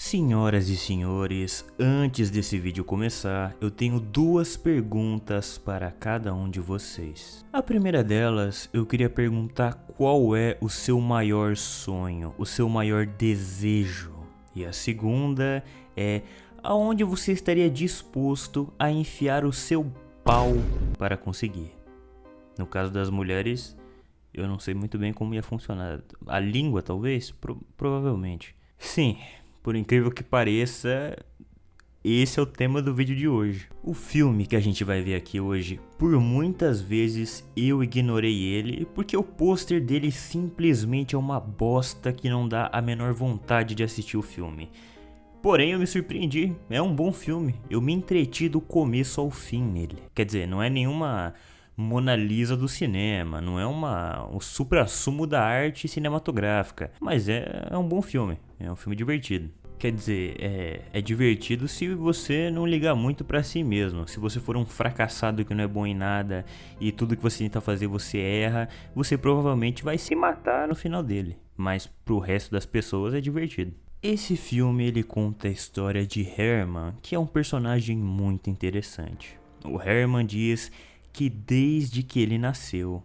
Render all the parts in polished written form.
Senhoras e senhores, antes desse vídeo começar, eu tenho duas perguntas para cada um de vocês. A primeira delas, eu queria perguntar qual é o seu maior sonho, o seu maior desejo. E a segunda é aonde você estaria disposto a enfiar o seu pau para conseguir. No caso das mulheres, eu não sei muito bem como ia funcionar. A língua, talvez? Provavelmente. Sim. Por incrível que pareça, esse é o tema do vídeo de hoje. O filme que a gente vai ver aqui hoje, por muitas vezes eu ignorei ele, porque o pôster dele simplesmente é uma bosta que não dá a menor vontade de assistir o filme. Porém, eu me surpreendi, é um bom filme, eu me entreti do começo ao fim nele. Quer dizer, não é nenhuma Mona Lisa do cinema, não é o suprassumo da arte cinematográfica, mas é um bom filme, é um filme divertido. Quer dizer, é divertido se você não ligar muito pra si mesmo. Se você for um fracassado que não é bom em nada e tudo que você tenta fazer você erra, você provavelmente vai se matar no final dele. Mas pro resto das pessoas é divertido. Esse filme ele conta a história de Herman, que é um personagem muito interessante. O Herman diz que desde que ele nasceu,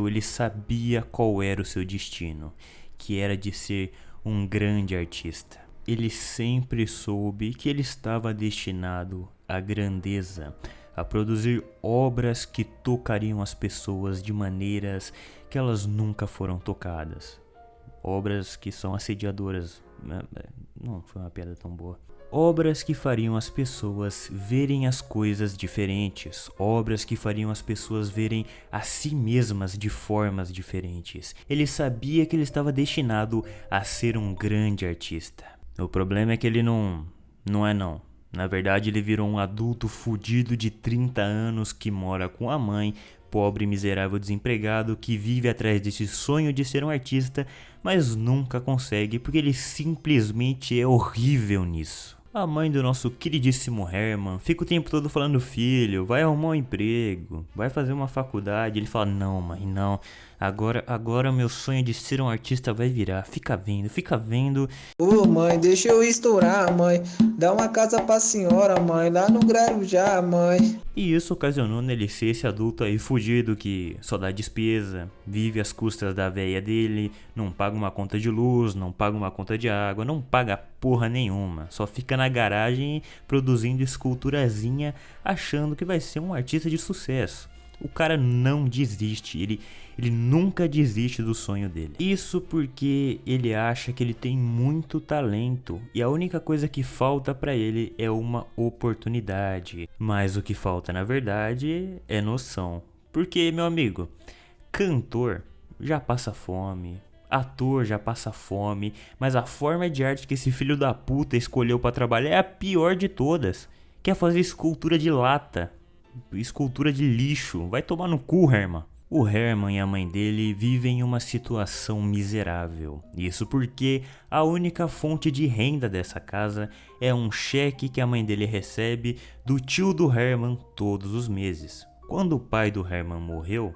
ele sabia qual era o seu destino, que era de ser um grande artista. Ele sempre soube que ele estava destinado à grandeza, a produzir obras que tocariam as pessoas de maneiras que elas nunca foram tocadas. Obras que são assediadoras. Não foi uma piada tão boa. Obras que fariam as pessoas verem as coisas diferentes. Obras que fariam as pessoas verem a si mesmas de formas diferentes. Ele sabia que ele estava destinado a ser um grande artista. O problema é que ele não. Na verdade, ele virou um adulto fudido de 30 anos que mora com a mãe, pobre e miserável desempregado que vive atrás desse sonho de ser um artista, mas nunca consegue porque ele simplesmente é horrível nisso. A mãe do nosso queridíssimo Herman fica o tempo todo falando: filho, vai arrumar um emprego, vai fazer uma faculdade. Ele fala: não, mãe, não. Agora meu sonho de ser um artista vai virar. Fica vendo. Ô mãe, deixa eu estourar, mãe. Dá uma casa pra senhora, mãe, lá no Guarujá, mãe. E isso ocasionou nele ser esse adulto aí fudido que só dá despesa, vive às custas da véia dele, não paga uma conta de luz, não paga uma conta de água, não paga porra nenhuma. Só fica na garagem produzindo esculturazinha achando que vai ser um artista de sucesso. O cara não desiste, ele nunca desiste do sonho dele. Isso porque ele acha que ele tem muito talento e a única coisa que falta pra ele é uma oportunidade. Mas o que falta na verdade é noção. Porque, meu amigo, cantor já passa fome, ator já passa fome, mas a forma de arte que esse filho da puta escolheu pra trabalhar é a pior de todas. Quer fazer escultura de lata. Escultura de lixo, vai tomar no cu, Herman. O Herman e a mãe dele vivem uma situação miserável. Isso porque a única fonte de renda dessa casa é um cheque que a mãe dele recebe do tio do Herman todos os meses. Quando o pai do Herman morreu,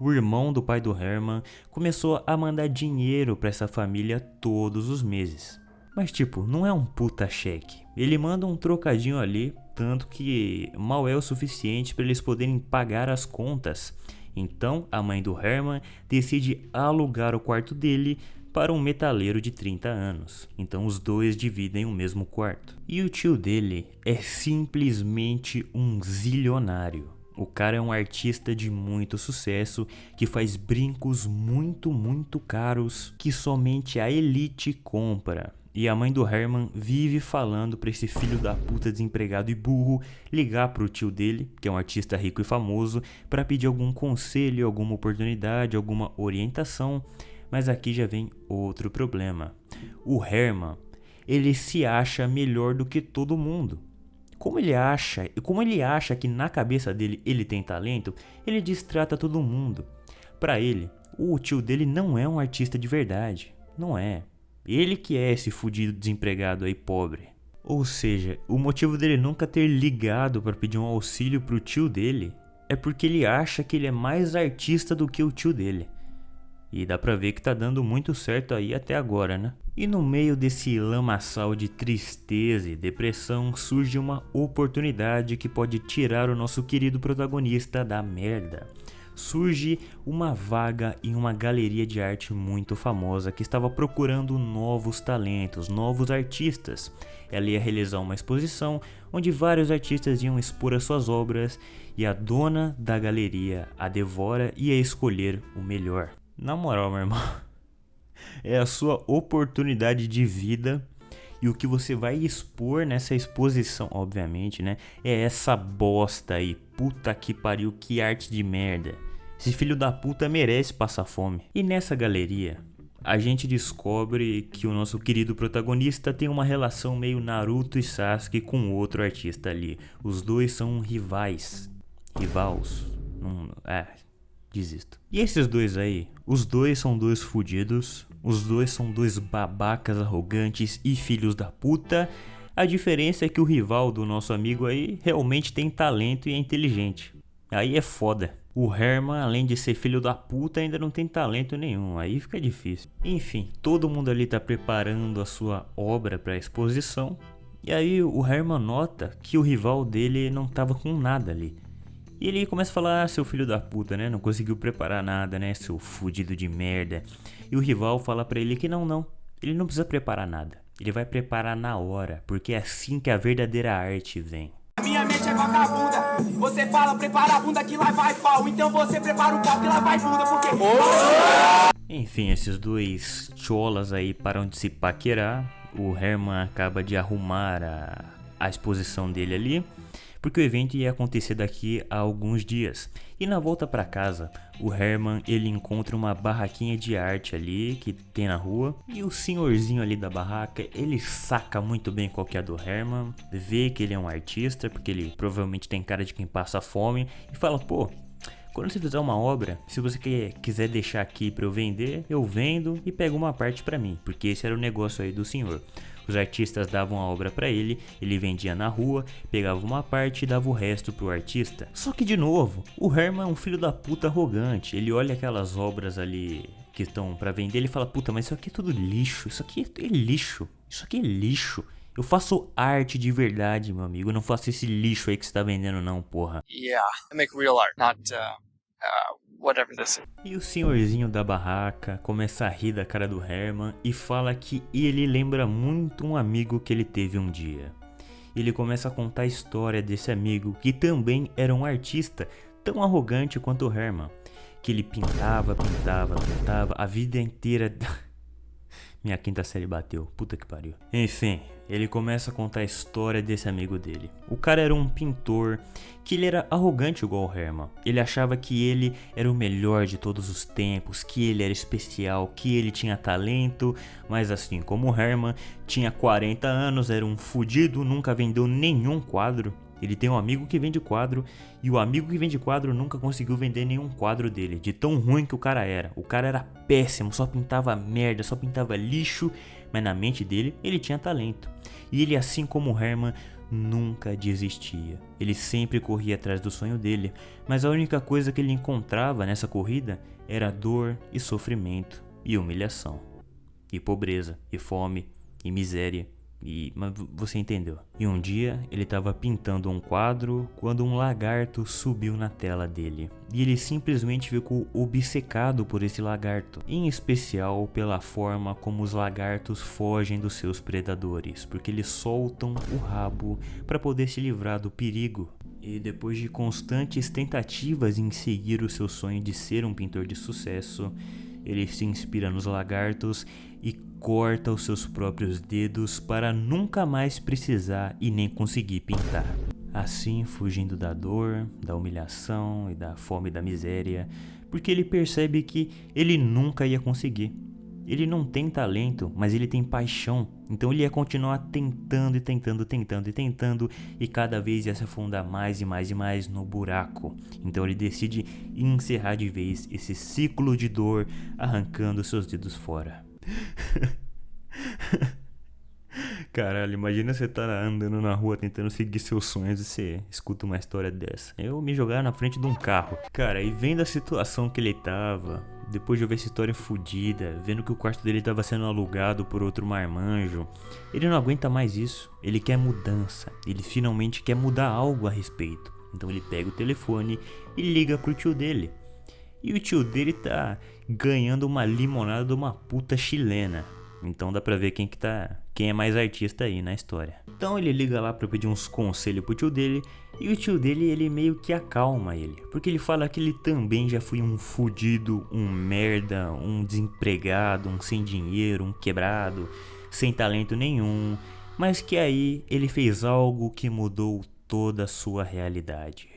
o irmão do pai do Herman começou a mandar dinheiro para essa família todos os meses. Mas tipo, não é um puta cheque. Ele manda um trocadinho ali, tanto que mal é o suficiente para eles poderem pagar as contas. Então a mãe do Herman decide alugar o quarto dele para um metaleiro de 30 anos. Então os dois dividem o mesmo quarto. E o tio dele é simplesmente um zilionário. O cara é um artista de muito sucesso que faz brincos muito caros que somente a elite compra. E a mãe do Herman vive falando pra esse filho da puta desempregado e burro ligar pro tio dele, que é um artista rico e famoso, pra pedir algum conselho, alguma oportunidade, alguma orientação. Mas aqui já vem outro problema. O Herman, ele se acha melhor do que todo mundo. Como ele acha que na cabeça dele ele tem talento, ele distrata todo mundo. Pra ele, o tio dele não é um artista de verdade. Não é. Ele que é esse fudido desempregado aí pobre. Ou seja, o motivo dele nunca ter ligado para pedir um auxílio pro tio dele é porque ele acha que ele é mais artista do que o tio dele. E dá pra ver que tá dando muito certo aí até agora, né? E no meio desse lamaçal de tristeza e depressão surge uma oportunidade que pode tirar o nosso querido protagonista da merda. Surge uma vaga em uma galeria de arte muito famosa que estava procurando novos talentos, novos artistas. Ela ia realizar uma exposição onde vários artistas iam expor as suas obras e a dona da galeria, a Devora, ia escolher o melhor. Na moral, meu irmão, é a sua oportunidade de vida e o que você vai expor nessa exposição, obviamente, né? É essa bosta aí. Puta que pariu, que arte de merda. Esse filho da puta merece passar fome. E nessa galeria, a gente descobre que o nosso querido protagonista tem uma relação meio Naruto e Sasuke com outro artista ali. Os dois são rivais. Desisto. E esses dois aí, os dois são dois fudidos, os dois são dois babacas arrogantes e filhos da puta. A diferença é que o rival do nosso amigo aí realmente tem talento e é inteligente. Aí é foda. O Herman, além de ser filho da puta, ainda não tem talento nenhum, aí fica difícil. Enfim, todo mundo ali tá preparando a sua obra pra exposição. E aí o Herman nota que o rival dele não tava com nada ali. E ele começa a falar, seu filho da puta, né? Não conseguiu preparar nada, né? Seu fudido de merda. E o rival fala pra ele que não. Ele não precisa preparar nada. Ele vai preparar na hora, porque é assim que a verdadeira arte vem. Minha mente é vagabunda. Você fala, prepara a bunda que lá vai pau. Então você prepara o pau que lá vai bunda, porque... Enfim, esses dois cholas aí param de se paquerar. O Herman acaba de arrumar a exposição dele ali, porque o evento ia acontecer daqui a alguns dias. E na volta pra casa, o Herman ele encontra uma barraquinha de arte ali que tem na rua. E o senhorzinho ali da barraca, ele saca muito bem qual que é a do Herman, vê que ele é um artista, porque ele provavelmente tem cara de quem passa fome, e fala, pô, quando você fizer uma obra, se você quiser deixar aqui pra eu vender, eu vendo e pego uma parte pra mim, porque esse era o negócio aí do senhor. Os artistas davam a obra pra ele vendia na rua, pegava uma parte e dava o resto pro artista. Só que de novo, o Herman é um filho da puta arrogante. Ele olha aquelas obras ali que estão pra vender, ele fala, puta, mas isso aqui é tudo lixo, isso aqui é lixo, isso aqui é lixo. Eu faço arte de verdade, meu amigo, eu não faço esse lixo aí que você tá vendendo não, porra. Yeah, I make real art, not whatever this is. E o senhorzinho da barraca começa a rir da cara do Herman e fala que ele lembra muito um amigo que ele teve um dia. Ele começa a contar a história desse amigo que também era um artista tão arrogante quanto o Herman. Que ele pintava a vida inteira... Minha quinta série bateu, puta que pariu. Enfim, ele começa a contar a história desse amigo dele. O cara era um pintor, que ele era arrogante igual o Herman. Ele achava que ele era o melhor de todos os tempos, que ele era especial, que ele tinha talento. Mas assim como o Herman, tinha 40 anos, era um fudido, nunca vendeu nenhum quadro. Ele tem um amigo que vende quadro, e o amigo que vende quadro nunca conseguiu vender nenhum quadro dele, de tão ruim que o cara era. O cara era péssimo, só pintava merda, só pintava lixo, mas na mente dele, ele tinha talento. E ele, assim como o Herman, nunca desistia. Ele sempre corria atrás do sonho dele, mas a única coisa que ele encontrava nessa corrida era dor e sofrimento e humilhação. E pobreza, e fome, e miséria. Mas você entendeu. E um dia ele estava pintando um quadro quando um lagarto subiu na tela dele. E ele simplesmente ficou obcecado por esse lagarto. Em especial pela forma como os lagartos fogem dos seus predadores. Porque eles soltam o rabo para poder se livrar do perigo. E depois de constantes tentativas em seguir o seu sonho de ser um pintor de sucesso, ele se inspira nos lagartos e corta os seus próprios dedos para nunca mais precisar e nem conseguir pintar. Assim, fugindo da dor, da humilhação e da fome e da miséria, porque ele percebe que ele nunca ia conseguir. Ele não tem talento, mas ele tem paixão, então ele ia continuar tentando e cada vez ia se afundar mais e mais no buraco. Então ele decide encerrar de vez esse ciclo de dor, arrancando seus dedos fora. Caralho, imagina você tá andando na rua tentando seguir seus sonhos e você escuta uma história dessa. Eu me jogar na frente de um carro. Cara, e vendo a situação que ele tava, depois de ouvir essa história fodida, vendo que o quarto dele estava sendo alugado por outro marmanjo, ele não aguenta mais isso. Ele quer mudança, ele finalmente quer mudar algo a respeito. Então ele pega o telefone e liga pro tio dele. E o tio dele tá ganhando uma limonada de uma puta chilena. Então dá pra ver quem é mais artista aí na história. Então ele liga lá pra pedir uns conselhos pro tio dele. E o tio dele, ele meio que acalma ele. Porque ele fala que ele também já foi um fudido, um merda, um desempregado, um sem dinheiro, um quebrado, sem talento nenhum. Mas que aí ele fez algo que mudou toda a sua realidade.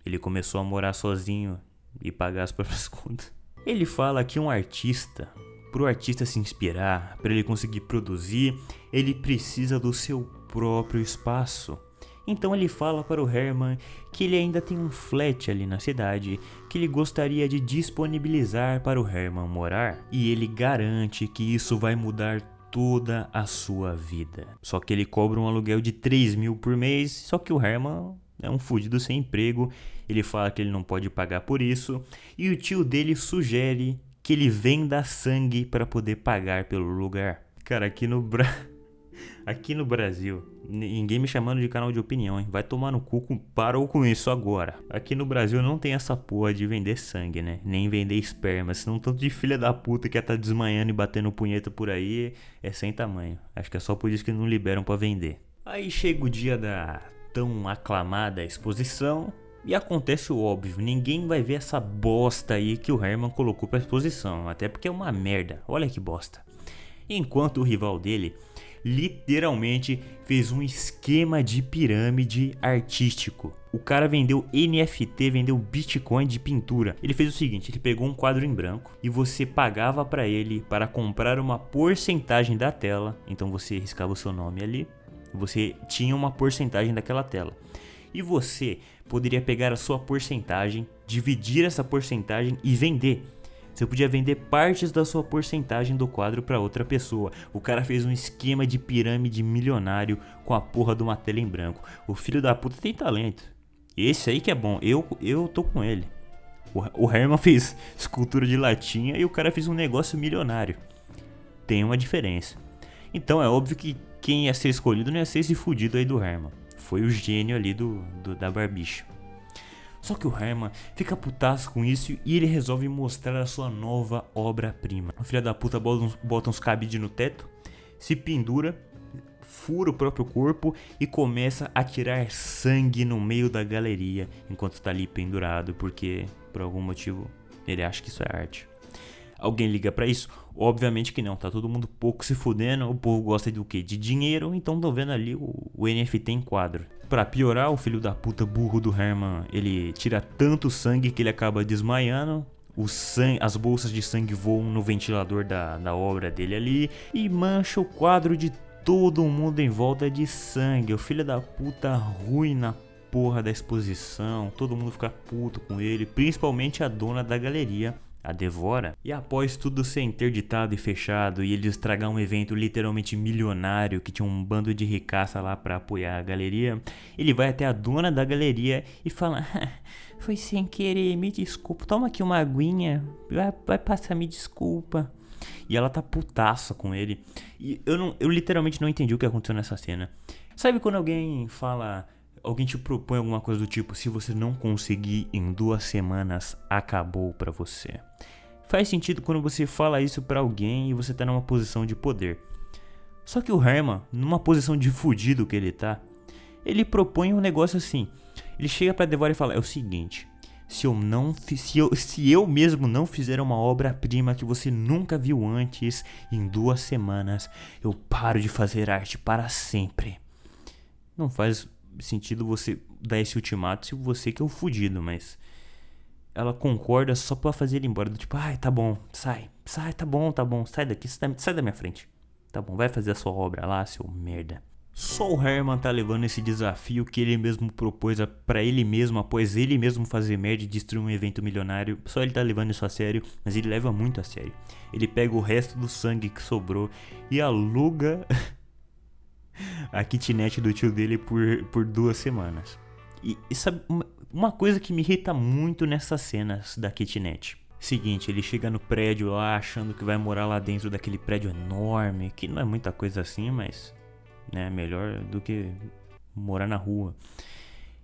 Ele começou a morar sozinho e pagar as próprias contas. Ele fala que um artista, pro artista se inspirar, para ele conseguir produzir, ele precisa do seu próprio espaço. Então ele fala para o Herman que ele ainda tem um flat ali na cidade que ele gostaria de disponibilizar para o Herman morar, e ele garante que isso vai mudar toda a sua vida. Só que ele cobra um aluguel de 3.000 por mês, só que o Herman é um fudido sem emprego, ele fala que ele não pode pagar por isso, e o tio dele sugere que ele venda sangue para poder pagar pelo lugar. Cara, aqui no Brasil, ninguém me chamando de canal de opinião, hein? Vai tomar no cu, parou com isso agora. Aqui no Brasil não tem essa porra de vender sangue, né? Nem vender esperma, senão tanto de filha da puta que tá desmanhando e batendo punheta por aí é sem tamanho. Acho que é só por isso que não liberam pra vender. Aí chega o dia da tão aclamada exposição e acontece o óbvio, ninguém vai ver essa bosta aí que o Herman colocou pra exposição, até porque é uma merda, olha que bosta. Enquanto o rival dele literalmente fez um esquema de pirâmide artístico. O cara vendeu NFT, vendeu Bitcoin de pintura. Ele fez o seguinte, ele pegou um quadro em branco e você pagava para ele para comprar uma porcentagem da tela. Então você riscava o seu nome ali, você tinha uma porcentagem daquela tela. E você poderia pegar a sua porcentagem, dividir essa porcentagem e vender. Você podia vender partes da sua porcentagem do quadro para outra pessoa. O cara fez um esquema de pirâmide milionário com a porra de uma tela em branco. O filho da puta tem talento. Esse aí que é bom. Eu tô com ele. O Herman fez escultura de latinha e o cara fez um negócio milionário. Tem uma diferença. Então é óbvio que quem ia ser escolhido não ia ser esse fudido aí do Herman. Foi o gênio ali da Barbicha. Só que o Herman fica putaço com isso e ele resolve mostrar a sua nova obra-prima. O filho da puta bota uns cabides no teto, se pendura, fura o próprio corpo e começa a tirar sangue no meio da galeria enquanto está ali pendurado, porque por algum motivo ele acha que isso é arte. Alguém liga pra isso? Obviamente que não, tá todo mundo pouco se fudendo, o povo gosta do quê? De dinheiro, então tô vendo ali o NFT em quadro. Pra piorar, o filho da puta burro do Herman, ele tira tanto sangue que ele acaba desmaiando. As bolsas de sangue voam no ventilador da obra dele ali e mancha o quadro de todo mundo em volta de sangue. O filho da puta arruina a porra da exposição, todo mundo fica puto com ele, principalmente a dona da galeria, a Devora. E após tudo ser interditado e fechado e ele estragar um evento literalmente milionário que tinha um bando de ricaça lá pra apoiar a galeria, ele vai até a dona da galeria e fala: foi sem querer, me desculpa, toma aqui uma aguinha, vai passar, me desculpa. E ela tá putaça com ele. E eu literalmente não entendi o que aconteceu nessa cena. Sabe quando alguém te propõe alguma coisa do tipo: se você não conseguir em 2 semanas, acabou pra você. Faz sentido quando você fala isso pra alguém e você tá numa posição de poder. Só que o Herman, numa posição de fudido que ele tá, ele propõe um negócio assim. Ele chega pra Devora e fala: é o seguinte, se eu mesmo não fizer uma obra-prima que você nunca viu antes, em 2 semanas, eu paro de fazer arte para sempre. Não faz sentido você dar esse ultimato se você que é o fudido, mas ela concorda só pra fazer ele embora, do tipo: ai, tá bom, sai, tá bom, sai daqui, sai da minha frente, tá bom, vai fazer a sua obra lá, seu merda. Só o Herman tá levando esse desafio que ele mesmo propôs pra ele mesmo, após ele mesmo fazer merda e destruir um evento milionário. Só ele tá levando isso a sério, mas ele leva muito a sério. Ele pega o resto do sangue que sobrou e aluga a kitnet do tio dele por 2 semanas. E sabe uma coisa que me irrita muito nessas cenas da kitnet? Seguinte, ele chega no prédio lá achando que vai morar lá dentro daquele prédio enorme, que não é muita coisa assim, mas né, melhor do que morar na rua.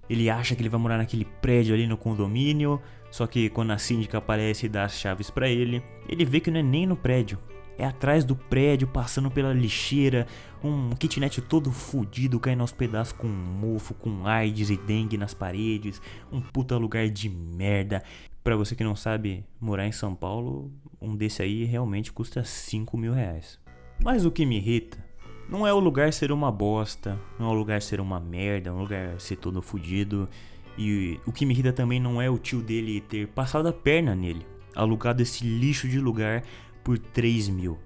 Ele acha que ele vai morar naquele prédio ali no condomínio, só que quando a síndica aparece e dá as chaves pra ele, ele vê que não é nem no prédio. É atrás do prédio, passando pela lixeira, um kitnet todo fudido, caindo aos pedaços com mofo, com AIDS e dengue nas paredes, um puta lugar de merda. Pra você que não sabe, morar em São Paulo, um desse aí realmente custa 5 mil reais. Mas o que me irrita não é o lugar ser uma bosta, não é o lugar ser uma merda, é um lugar ser todo fudido. E o que me irrita também não é o tio dele ter passado a perna nele, alugado esse lixo de lugar por 3 mil.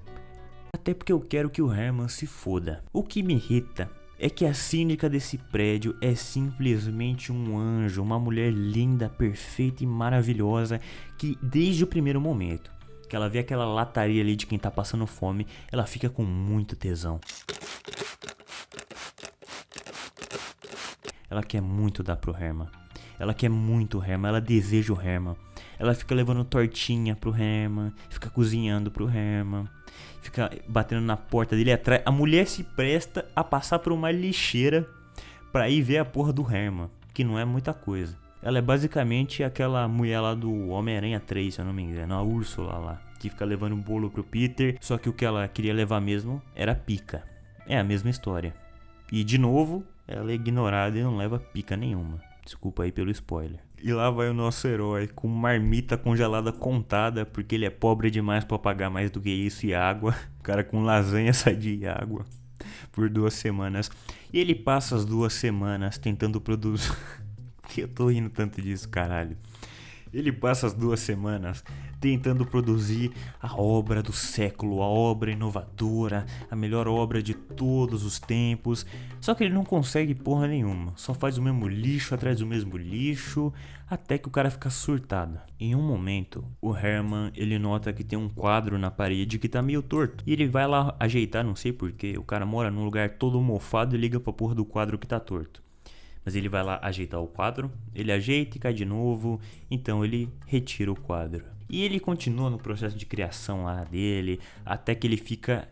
Até porque eu quero que o Herman se foda. O que me irrita é que a síndica desse prédio é simplesmente um anjo, uma mulher linda, perfeita e maravilhosa, que desde o primeiro momento que ela vê aquela lataria ali de quem tá passando fome, ela fica com muito tesão. Ela quer muito dar pro Herman. Ela quer muito o Herman, ela deseja o Herman. Ela fica levando tortinha pro Herman, fica cozinhando pro Herman, fica batendo na porta dele atrás. A mulher se presta a passar por uma lixeira pra ir ver a porra do Herman, que não é muita coisa. Ela é basicamente aquela mulher lá do Homem-Aranha 3, se eu não me engano, a Úrsula lá, que fica levando um bolo pro Peter, só que o que ela queria levar mesmo era pica. É a mesma história. E de novo, ela é ignorada e não leva pica nenhuma. Desculpa aí pelo spoiler. E lá vai o nosso herói com marmita congelada contada, porque ele é pobre demais pra pagar mais do que isso e água. O cara com lasanha, sadia e água por 2 semanas. E ele passa as 2 semanas tentando produzir... Eu tô rindo tanto disso, caralho. Ele passa as 2 semanas tentando produzir a obra do século, a obra inovadora, a melhor obra de todos os tempos. Só que ele não consegue porra nenhuma, só faz o mesmo lixo atrás do mesmo lixo, até que o cara fica surtado. Em um momento, o Herman, ele nota que tem um quadro na parede que tá meio torto. E ele vai lá ajeitar, não sei porquê, o cara mora num lugar todo mofado e liga pra porra do quadro que tá torto. Mas ele vai lá ajeitar o quadro, ele ajeita e cai de novo, então ele retira o quadro. E ele continua no processo de criação lá dele, até que ele fica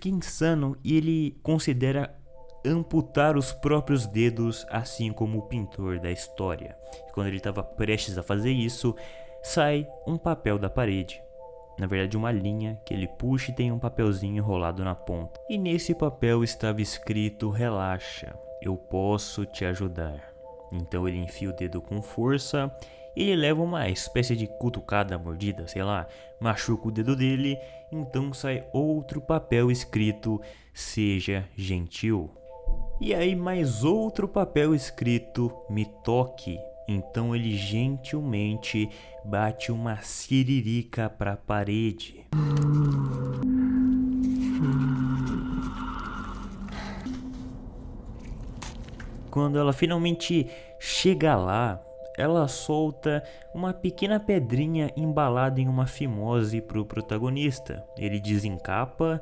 insano e ele considera amputar os próprios dedos, assim como o pintor da história. E quando ele estava prestes a fazer isso, sai um papel da parede. Na verdade, uma linha que ele puxa e tem um papelzinho enrolado na ponta. E nesse papel estava escrito: relaxa, eu posso te ajudar. Então ele enfia o dedo com força e ele leva uma espécie de cutucada, mordida, sei lá, machuca o dedo dele, então sai outro papel escrito: seja gentil. E aí mais outro papel escrito: me toque. Então ele gentilmente bate uma siririca pra parede. Quando ela finalmente chega lá, ela solta uma pequena pedrinha embalada em uma fimose pro protagonista. Ele desencapa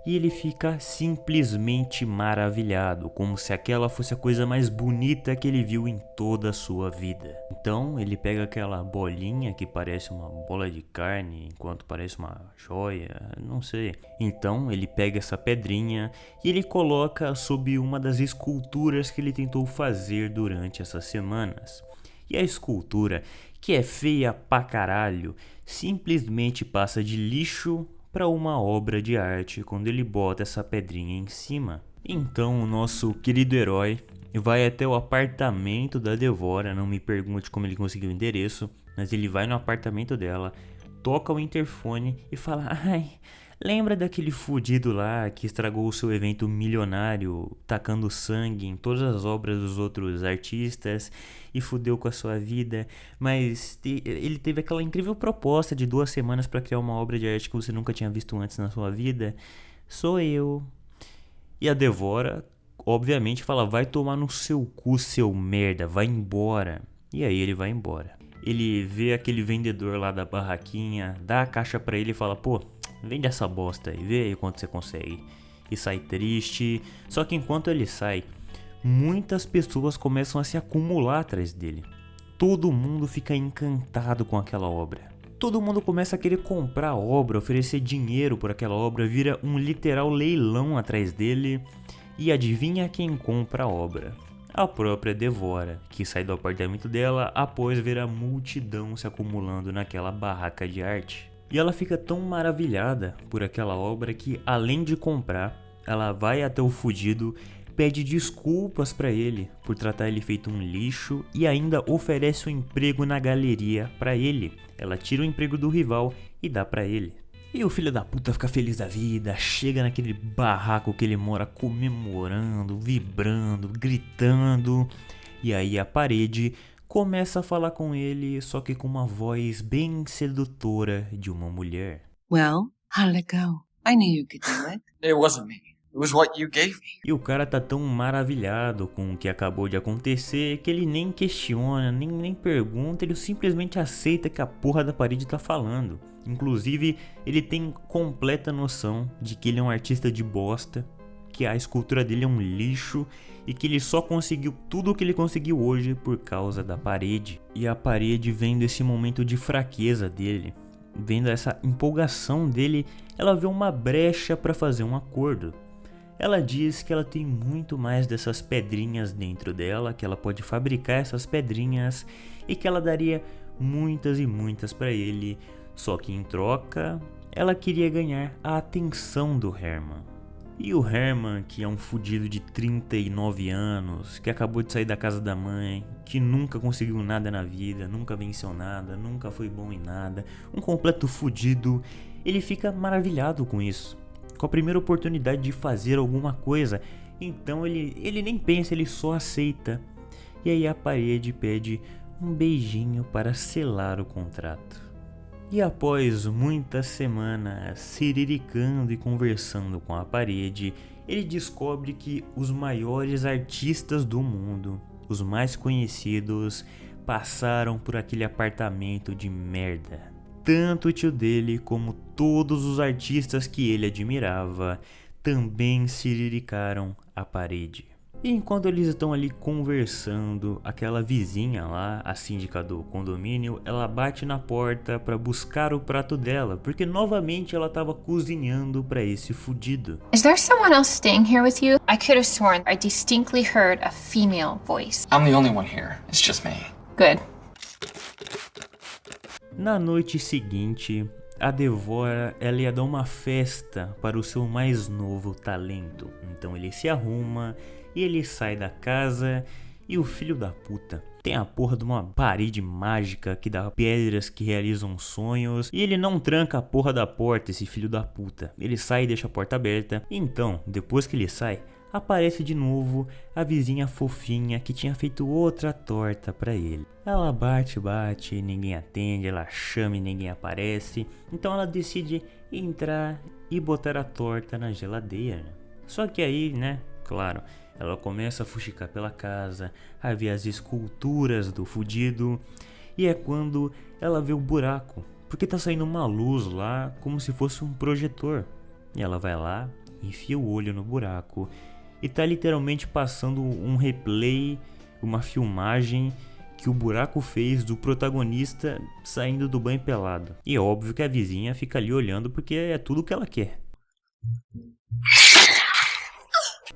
e ele fica simplesmente maravilhado, como se aquela fosse a coisa mais bonita que ele viu em toda a sua vida. Então ele pega aquela bolinha que parece uma bola de carne, enquanto parece uma joia, não sei. Então ele pega essa pedrinha e ele coloca sob uma das esculturas que ele tentou fazer durante essas semanas. E a escultura, que é feia pra caralho, simplesmente passa de lixo para uma obra de arte quando ele bota essa pedrinha em cima. Então o nosso querido herói vai até o apartamento da Devora. Não me pergunte como ele conseguiu o endereço, mas ele vai no apartamento dela, toca o interfone e fala: ai, lembra daquele fudido lá que estragou o seu evento milionário, tacando sangue em todas as obras dos outros artistas e fudeu com a sua vida, mas ele teve aquela incrível proposta de 2 semanas pra criar uma obra de arte que você nunca tinha visto antes na sua vida? Sou eu. E a Devora, obviamente, fala: vai tomar no seu cu, seu merda, vai embora. E aí ele vai embora. Ele vê aquele vendedor lá da barraquinha, dá a caixa pra ele e fala: pô, vende essa bosta aí, vê aí quanto você consegue. E sai triste. Só que enquanto ele sai, muitas pessoas começam a se acumular atrás dele. Todo mundo fica encantado com aquela obra. Todo mundo começa a querer comprar a obra, oferecer dinheiro por aquela obra, vira um literal leilão atrás dele. E adivinha quem compra a obra? A própria Devora, que sai do apartamento dela após ver a multidão se acumulando naquela barraca de arte. E ela fica tão maravilhada por aquela obra que, além de comprar, ela vai até o fudido, pede desculpas pra ele por tratar ele feito um lixo e ainda oferece um emprego na galeria pra ele. Ela tira o emprego do rival e dá pra ele. E o filho da puta fica feliz da vida, chega naquele barraco que ele mora comemorando, vibrando, gritando. E aí a parede começa a falar com ele, só que com uma voz bem sedutora de uma mulher. Well, how did it go? I knew you could do it. It wasn't me. It was what you gave me. E o cara tá tão maravilhado com o que acabou de acontecer que ele nem questiona, nem pergunta, ele simplesmente aceita que a porra da parede tá falando. Inclusive, ele tem completa noção de que ele é um artista de bosta, que a escultura dele é um lixo e que ele só conseguiu tudo o que ele conseguiu hoje por causa da parede. E a parede, vendo esse momento de fraqueza dele, vendo essa empolgação dele, ela vê uma brecha para fazer um acordo. Ela diz que ela tem muito mais dessas pedrinhas dentro dela, que ela pode fabricar essas pedrinhas e que ela daria muitas e muitas para ele, só que em troca ela queria ganhar a atenção do Herman. E o Herman, que é um fudido de 39 anos, que acabou de sair da casa da mãe, que nunca conseguiu nada na vida, nunca venceu nada, nunca foi bom em nada, um completo fudido, ele fica maravilhado com isso. Com a primeira oportunidade de fazer alguma coisa, então ele nem pensa, ele só aceita. E aí a parede pede um beijinho para selar o contrato. E após muitas semanas siriricando e conversando com a parede, ele descobre que os maiores artistas do mundo, os mais conhecidos, passaram por aquele apartamento de merda. Tanto o tio dele como todos os artistas que ele admirava também siriricaram a parede. E enquanto eles estão ali conversando, aquela vizinha lá, a síndica do condomínio, ela bate na porta para buscar o prato dela, porque novamente ela estava cozinhando para esse fudido. Is there someone else staying here with you? I could have sworn I distinctly heard a female voice. I'm the only one here. It's just me. Good. Na noite seguinte, a Devora ela ia dar uma festa para o seu mais novo talento. Então ele se arruma e ele sai da casa e o filho da puta tem a porra de uma parede mágica que dá pedras que realizam sonhos e ele não tranca a porra da porta, esse filho da puta. Ele sai e deixa a porta aberta. Então, depois que ele sai, aparece de novo a vizinha fofinha que tinha feito outra torta pra ele. Ela bate, ninguém atende, ela chama e ninguém aparece. Então ela decide entrar e botar a torta na geladeira. Só que aí, né, claro, ela começa a fuxicar pela casa, a ver as esculturas do fudido. E é quando ela vê o buraco, porque tá saindo uma luz lá como se fosse um projetor. E ela vai lá, enfia o olho no buraco e tá literalmente passando um replay, uma filmagem que o buraco fez do protagonista saindo do banho pelado. E é óbvio que a vizinha fica ali olhando porque é tudo que ela quer.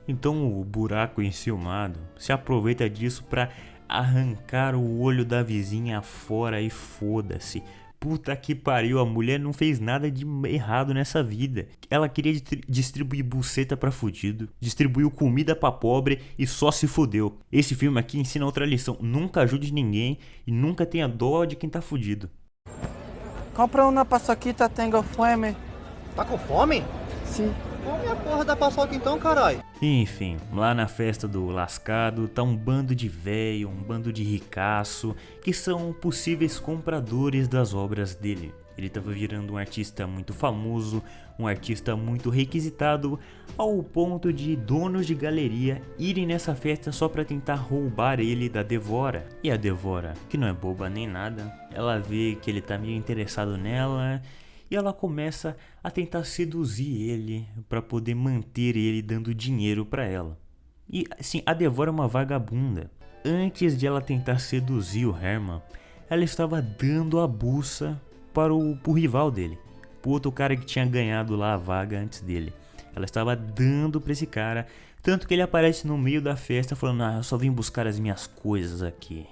Então o buraco enciumado se aproveita disso para arrancar o olho da vizinha fora e foda-se. Puta que pariu, a mulher não fez nada de errado nessa vida. Ela queria distribuir buceta pra fudido, distribuiu comida pra pobre e só se fudeu. Esse filme aqui ensina outra lição: nunca ajude ninguém e nunca tenha dó de quem tá fudido. Compra uma paçoquita, tengo fome. Tá com fome? Sim. Come a porra da paçoca então, caralho. Enfim, lá na festa do lascado tá um bando de velho, um bando de ricaço que são possíveis compradores das obras dele. Ele tava virando um artista muito famoso, um artista muito requisitado, ao ponto de donos de galeria irem nessa festa só pra tentar roubar ele da Devora. E a Devora, que não é boba nem nada, ela vê que ele tá meio interessado nela e ela começa a tentar seduzir ele para poder manter ele dando dinheiro para ela. E assim, a Devora é uma vagabunda. Antes de ela tentar seduzir o Herman, ela estava dando a buça pro rival dele, pro outro cara que tinha ganhado lá a vaga antes dele. Ela estava dando pra esse cara, tanto que ele aparece no meio da festa falando: eu só vim buscar as minhas coisas aqui.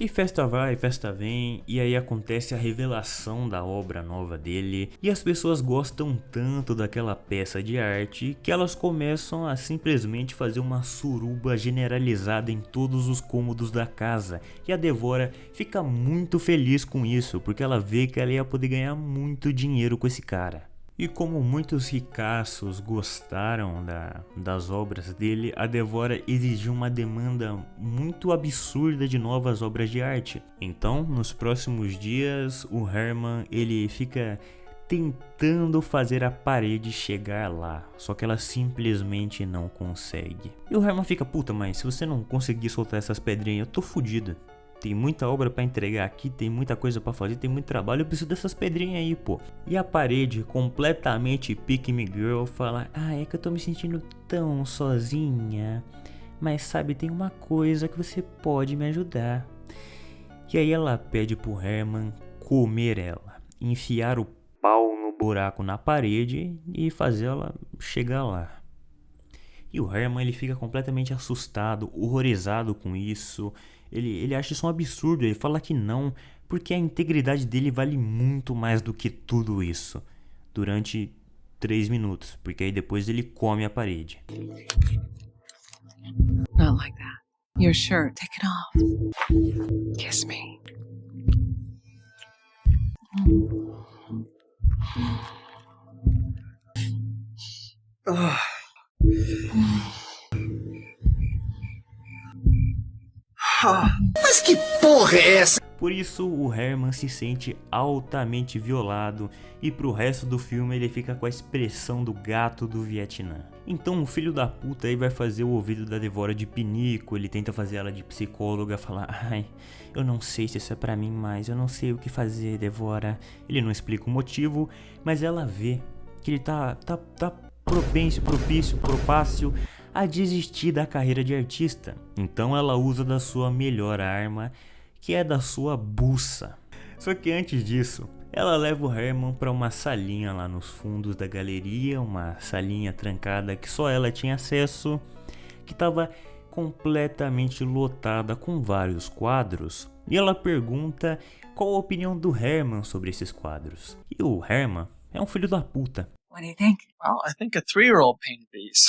E festa vai, festa vem, e aí acontece a revelação da obra nova dele, e as pessoas gostam tanto daquela peça de arte que elas começam a simplesmente fazer uma suruba generalizada em todos os cômodos da casa, e a Devora fica muito feliz com isso, porque ela vê que ela ia poder ganhar muito dinheiro com esse cara. E como muitos ricaços gostaram das obras dele, a Devora exigiu uma demanda muito absurda de novas obras de arte. Então, nos próximos dias, o Herman ele fica tentando fazer a parede chegar lá, só que ela simplesmente não consegue. E o Herman fica: puta, mas se você não conseguir soltar essas pedrinhas, eu tô fudido. Tem muita obra pra entregar aqui, tem muita coisa pra fazer, tem muito trabalho, eu preciso dessas pedrinhas aí, pô. E a parede, completamente pick me girl, fala: é que eu tô me sentindo tão sozinha, mas sabe, tem uma coisa que você pode me ajudar. E aí ela pede pro Herman comer ela, enfiar o pau no buraco na parede e fazer ela chegar lá. E o Herman ele fica completamente assustado, horrorizado com isso. Ele acha isso um absurdo, ele fala que não, porque a integridade dele vale muito mais do que tudo isso. Durante 3 minutos, porque aí depois ele come a parede. Not like that. Your shirt, take it off. Kiss me. Mas que porra é essa? Por isso o Herman se sente altamente violado e pro resto do filme ele fica com a expressão do gato do Vietnã. Então o filho da puta aí vai fazer o ouvido da Devora de pinico, ele tenta fazer ela de psicóloga, falar: eu não sei se isso é pra mim mais, eu não sei o que fazer, Devora. Ele não explica o motivo, mas ela vê que ele tá propício a desistir da carreira de artista. Então ela usa da sua melhor arma, que é da sua buça. Só que antes disso, ela leva o Herman para uma salinha lá nos fundos da galeria, uma salinha trancada que só ela tinha acesso, que estava completamente lotada com vários quadros. E ela pergunta qual a opinião do Herman sobre esses quadros. E o Herman é um filho da puta. What do you think? Well, I think a 3-year-old painted these.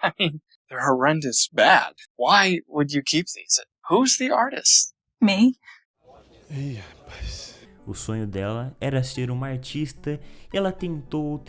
I mean, they're horrendous bad. Why would you keep these? Who's the artist? Me? O sonho dela era ser uma artista e ela tentou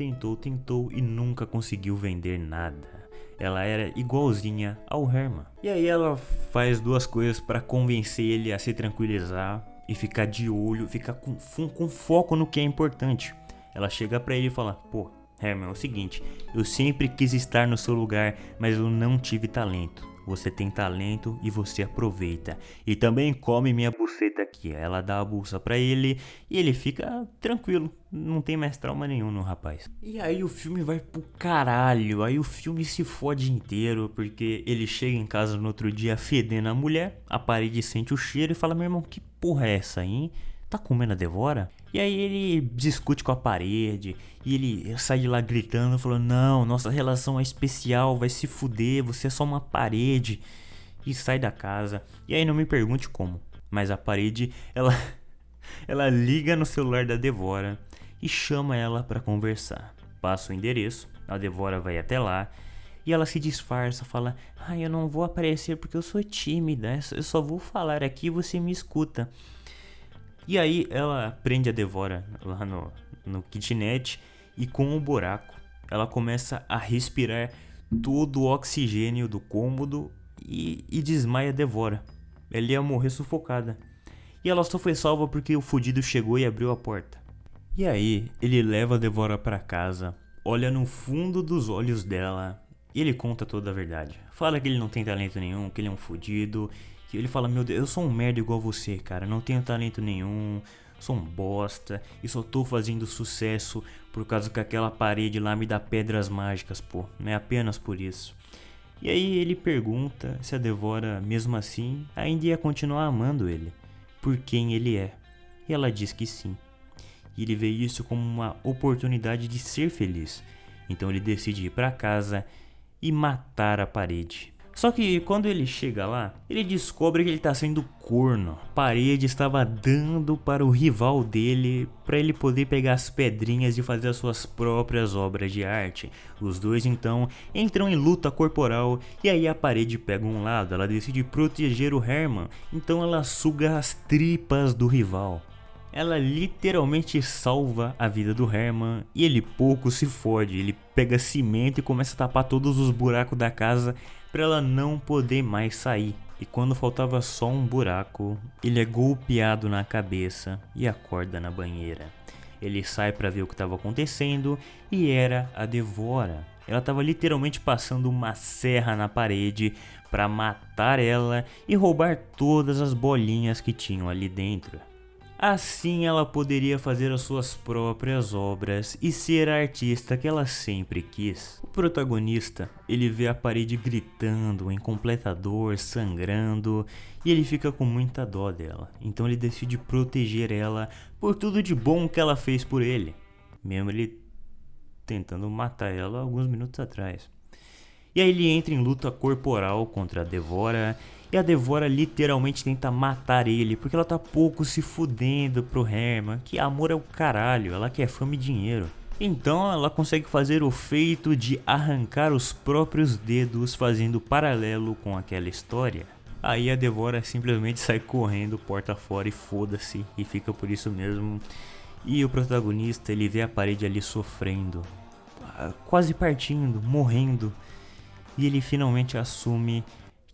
e nunca conseguiu vender nada. Ela era igualzinha ao Herman. E aí ela faz 2 coisas para convencer ele a se tranquilizar e ficar de olho, ficar com foco no que é importante. Ela chega pra ele e fala: pô, Herman, é o seguinte, eu sempre quis estar no seu lugar, mas eu não tive talento. Você tem talento e você aproveita. E também come minha buceta aqui. Ela dá a bolsa pra ele e ele fica tranquilo. Não tem mais trauma nenhum no rapaz. E aí o filme vai pro caralho. Aí o filme se fode inteiro, porque ele chega em casa no outro dia fedendo a mulher. A parede sente o cheiro e fala: meu irmão, que porra é essa aí? Tá comendo a Devora? E aí ele discute com a parede e ele sai de lá gritando, falando: não, nossa relação é especial, vai se fuder, você é só uma parede. E sai da casa. E aí não me pergunte como, mas a parede, ela liga no celular da Devora e chama ela pra conversar. Passa o endereço, a Devora vai até lá e ela se disfarça, fala: eu não vou aparecer porque eu sou tímida, eu só vou falar aqui e você me escuta. E aí ela prende a Devora lá no kitnet e com o buraco ela começa a respirar todo o oxigênio do cômodo e desmaia a Devora. Ela ia morrer sufocada. E ela só foi salva porque o fudido chegou e abriu a porta. E aí ele leva a Devora pra casa, olha no fundo dos olhos dela e ele conta toda a verdade. Fala que ele não tem talento nenhum, que ele é um fudido. Ele fala: meu Deus, eu sou um merda igual você, cara, não tenho talento nenhum, sou um bosta e só tô fazendo sucesso por causa que aquela parede lá me dá pedras mágicas, pô, não é apenas por isso. E aí ele pergunta se a Devora, mesmo assim, ainda ia continuar amando ele, por quem ele é, e ela diz que sim. e ele vê isso como uma oportunidade de ser feliz. Então ele decide ir para casa e matar a parede. Só que quando ele chega lá, ele descobre que ele está sendo corno. A parede estava dando para o rival dele para ele poder pegar as pedrinhas e fazer as suas próprias obras de arte. Os dois então entram em luta corporal e aí a parede pega um lado, ela decide proteger o Herman, então ela suga as tripas do rival. Ela literalmente salva a vida do Herman e ele pouco se fode, ele pega cimento e começa a tapar todos os buracos da casa para ela não poder mais sair. E quando faltava só um buraco, ele é golpeado na cabeça e acorda na banheira. Ele sai para ver o que estava acontecendo e era a Devora. Ela estava literalmente passando uma serra na parede para matar ela e roubar todas as bolinhas que tinham ali dentro. Assim ela poderia fazer as suas próprias obras e ser a artista que ela sempre quis. O protagonista, ele vê a parede gritando, em completa dor, sangrando, e ele fica com muita dó dela. Então ele decide proteger ela por tudo de bom que ela fez por ele, mesmo ele tentando matar ela alguns minutos atrás. E aí ele entra em luta corporal contra a Devora, e a Devora literalmente tenta matar ele, porque ela tá pouco se fudendo pro Herman, que amor é o caralho, ela quer fama e dinheiro. Então ela consegue fazer o feito de arrancar os próprios dedos fazendo paralelo com aquela história. Aí a Devora simplesmente sai correndo porta fora e foda-se, e fica por isso mesmo. E o protagonista, ele vê a parede ali sofrendo, quase partindo, morrendo, e ele finalmente assume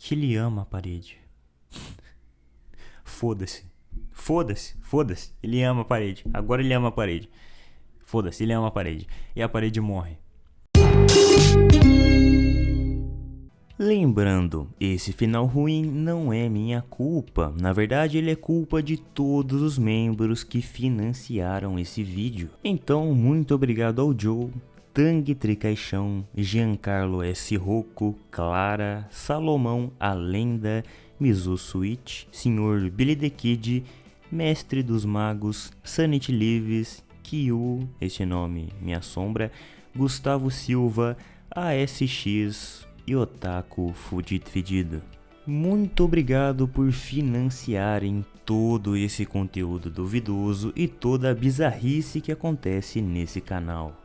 que ele ama a parede. Foda-se. Foda-se. Foda-se. Ele ama a parede. Agora ele ama a parede. Foda-se, ele ama a parede. E a parede morre. Lembrando, esse final ruim não é minha culpa. Na verdade, ele é culpa de todos os membros que financiaram esse vídeo. Então, muito obrigado ao Joe, Tang Tricaixão, Giancarlo S. Rocco, Clara, Salomão, a Lenda, Mizu Switch, Sr. Billy the Kid, Mestre dos Magos, Sanity Lives, Kyu, este nome me assombra, Gustavo Silva, ASX e Otaku Fudito Fedido. Muito obrigado por financiarem todo esse conteúdo duvidoso e toda a bizarrice que acontece nesse canal.